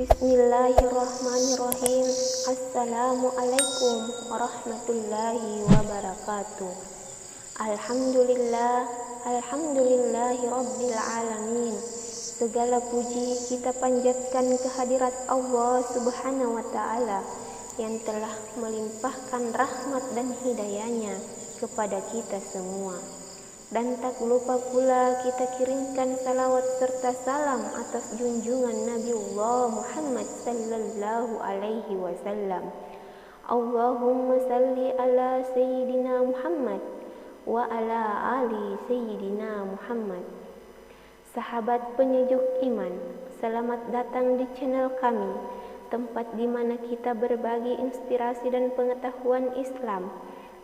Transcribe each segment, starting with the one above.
Bismillahirrahmanirrahim. Assalamualaikum warahmatullahi wabarakatuh. Alhamdulillahi rabbil alamin. Segala puji kita panjatkan kehadirat Allah Subhanahu wa ta'ala yang telah melimpahkan rahmat dan hidayahnya kepada kita semua. Dan tak lupa pula kita kirimkan salawat serta salam atas junjungan Nabiullah Muhammad sallallahu alaihi wasallam. Allahumma salli ala Sayyidina Muhammad wa ala ali Sayyidina Muhammad. Sahabat penyejuk iman, selamat datang di channel kami, tempat di mana kita berbagi inspirasi dan pengetahuan Islam.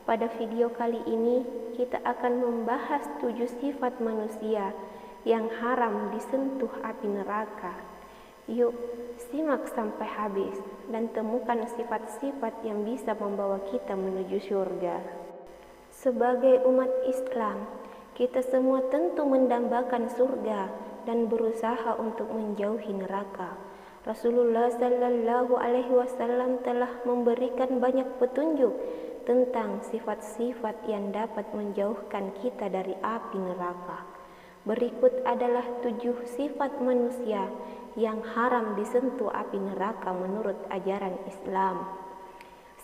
Pada video kali ini kita akan membahas 7 sifat manusia yang haram disentuh api neraka. Yuk, simak sampai habis dan temukan sifat-sifat yang bisa membawa kita menuju surga. Sebagai umat Islam, kita semua tentu mendambakan surga dan berusaha untuk menjauhi neraka. Rasulullah sallallahu alaihi wasallam telah memberikan banyak petunjuk tentang sifat-sifat yang dapat menjauhkan kita dari api neraka. Berikut adalah 7 sifat manusia yang haram disentuh api neraka menurut ajaran Islam.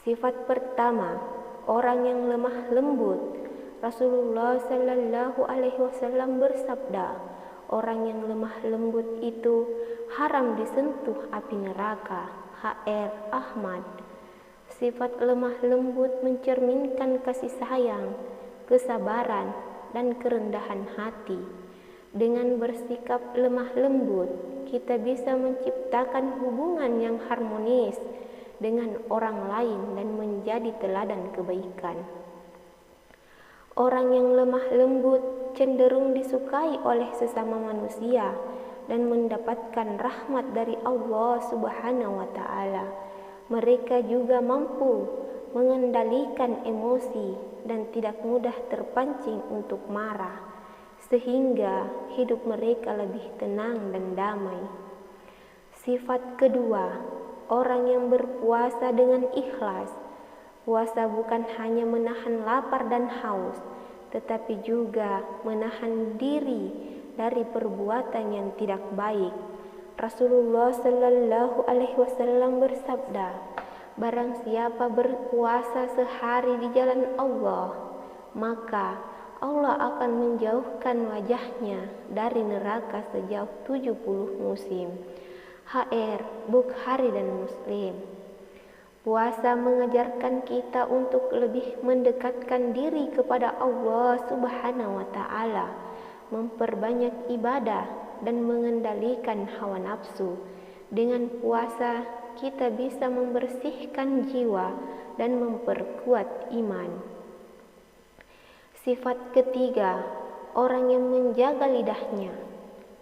Sifat pertama, orang yang lemah lembut. Rasulullah sallallahu alaihi wasallam bersabda, orang yang lemah lembut itu haram disentuh api neraka. H.R. Ahmad. Sifat lemah lembut mencerminkan kasih sayang, kesabaran, dan kerendahan hati. Dengan bersikap lemah lembut, kita bisa menciptakan hubungan yang harmonis dengan orang lain dan menjadi teladan kebaikan. Orang yang lemah lembut cenderung disukai oleh sesama manusia dan mendapatkan rahmat dari Allah Subhanahu wa ta'ala. Mereka juga mampu mengendalikan emosi dan tidak mudah terpancing untuk marah, sehingga hidup mereka lebih tenang dan damai. Sifat kedua, orang yang berpuasa dengan ikhlas. Puasa bukan hanya menahan lapar dan haus, tetapi juga menahan diri dari perbuatan yang tidak baik. Rasulullah sallallahu alaihi wasallam bersabda, barang siapa berpuasa sehari di jalan Allah, maka Allah akan menjauhkan wajahnya dari neraka sejauh 70 musim. H.R. Bukhari dan Muslim. Puasa mengajarkan kita untuk lebih mendekatkan diri kepada Allah Subhanahu wa ta'ala, memperbanyak ibadah dan mengendalikan hawa nafsu. Dengan puasa kita bisa membersihkan jiwa dan memperkuat iman. Sifat ketiga, orang yang menjaga lidahnya.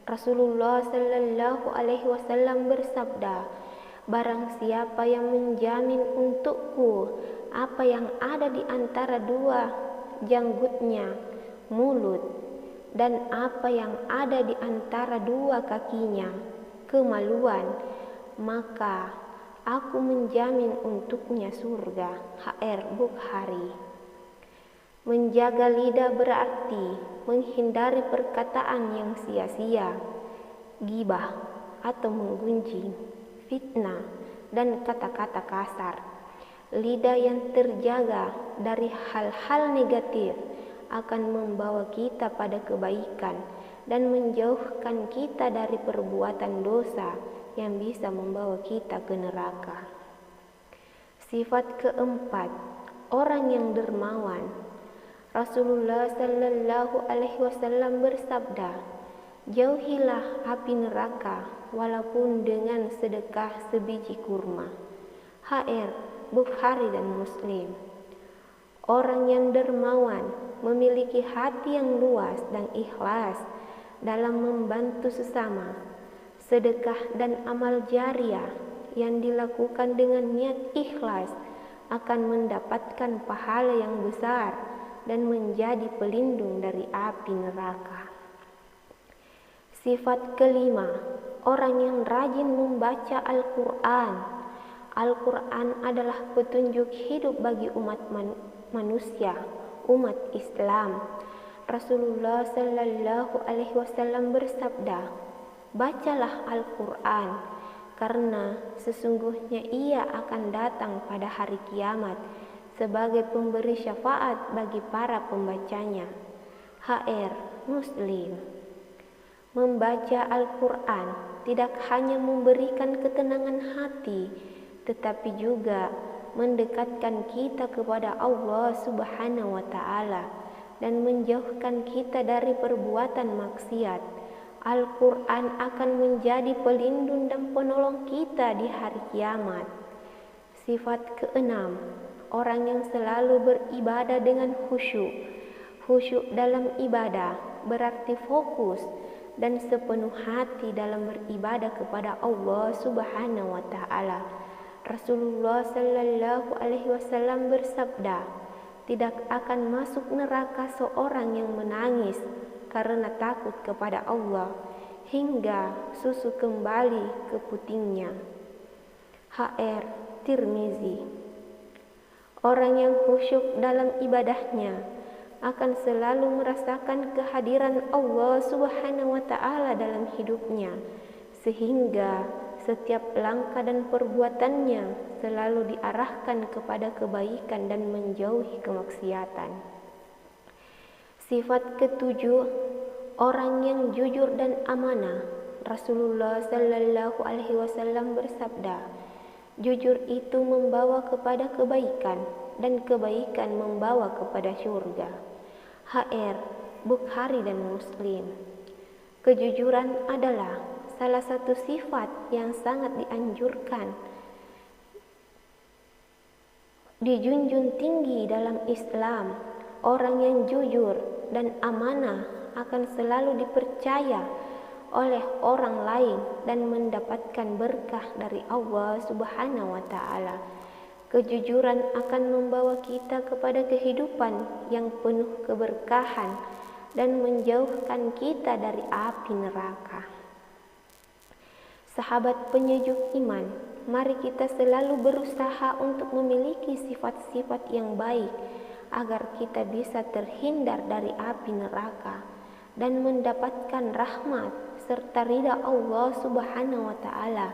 Rasulullah sallallahu alaihi wasallam bersabda, barang siapa yang menjamin untukku apa yang ada di antara dua janggutnya, mulut, dan apa yang ada di antara dua kakinya, kemaluan, maka aku menjamin untuknya surga. H.R. Bukhari. Menjaga lidah berarti menghindari perkataan yang sia-sia, ghibah atau menggunjing, fitnah, dan kata-kata kasar. Lidah yang terjaga dari hal-hal negatif akan membawa kita pada kebaikan dan menjauhkan kita dari perbuatan dosa yang bisa membawa kita ke neraka. Sifat keempat, orang yang dermawan. Rasulullah sallallahu alaihi wasallam bersabda, jauhilah api neraka walaupun dengan sedekah sebiji kurma. H.R. Bukhari dan Muslim. Orang yang dermawan memiliki hati yang luas dan ikhlas dalam membantu sesama. Sedekah dan amal jariah yang dilakukan dengan niat ikhlas akan mendapatkan pahala yang besar dan menjadi pelindung dari api neraka. Sifat kelima, orang yang rajin membaca Al-Quran. Al-Quran adalah petunjuk hidup bagi umat manusia, umat Islam. Rasulullah Sallallahu Alaihi Wasallam bersabda, "Bacalah Al-Quran, karena sesungguhnya ia akan datang pada hari kiamat sebagai pemberi syafaat bagi para pembacanya." HR Muslim. Membaca Al-Quran tidak hanya memberikan ketenangan hati, tetapi juga mendekatkan kita kepada Allah Subhanahu wa Ta'ala dan menjauhkan kita dari perbuatan maksiat. Al-Quran akan menjadi pelindung dan penolong kita di hari kiamat. Sifat keenam, orang yang selalu beribadah dengan khusyuk. Khusyuk dalam ibadah berarti fokus dan sepenuh hati dalam beribadah kepada Allah Subhanahu wa Ta'ala. Rasulullah Sallallahu Alaihi Wasallam bersabda, "Tidak akan masuk neraka seorang yang menangis karena takut kepada Allah hingga susu kembali ke putingnya." HR Tirmizi. Orang yang khusyuk dalam ibadahnya akan selalu merasakan kehadiran Allah Subhanahu wa Ta'ala dalam hidupnya, sehingga setiap langkah dan perbuatannya selalu diarahkan kepada kebaikan dan menjauhi kemaksiatan. Sifat ketujuh, orang yang jujur dan amanah. Rasulullah Sallallahu Alaihi Wasallam bersabda, "Jujur itu membawa kepada kebaikan dan kebaikan membawa kepada surga." HR Bukhari dan Muslim. Kejujuran adalah salah satu sifat yang sangat dianjurkan, dijunjung tinggi dalam Islam. Orang yang jujur dan amanah akan selalu dipercaya oleh orang lain dan mendapatkan berkah dari Allah Subhanahu wa Ta'ala. Kejujuran akan membawa kita kepada kehidupan yang penuh keberkahan dan menjauhkan kita dari api neraka. Sahabat penyejuk iman, mari kita selalu berusaha untuk memiliki sifat-sifat yang baik agar kita bisa terhindar dari api neraka dan mendapatkan rahmat serta ridha Allah Subhanahu wa Ta'ala.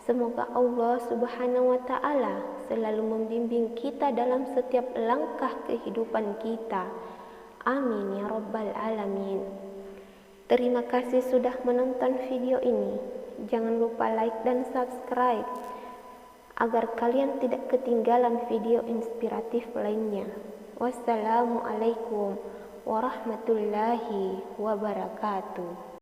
Semoga Allah Subhanahu wa Ta'ala selalu membimbing kita dalam setiap langkah kehidupan kita. Amin ya Rabbal Alamin. Terima kasih sudah menonton video ini. Jangan lupa like dan subscribe agar kalian tidak ketinggalan video inspiratif lainnya. Wassalamualaikum warahmatullahi wabarakatuh.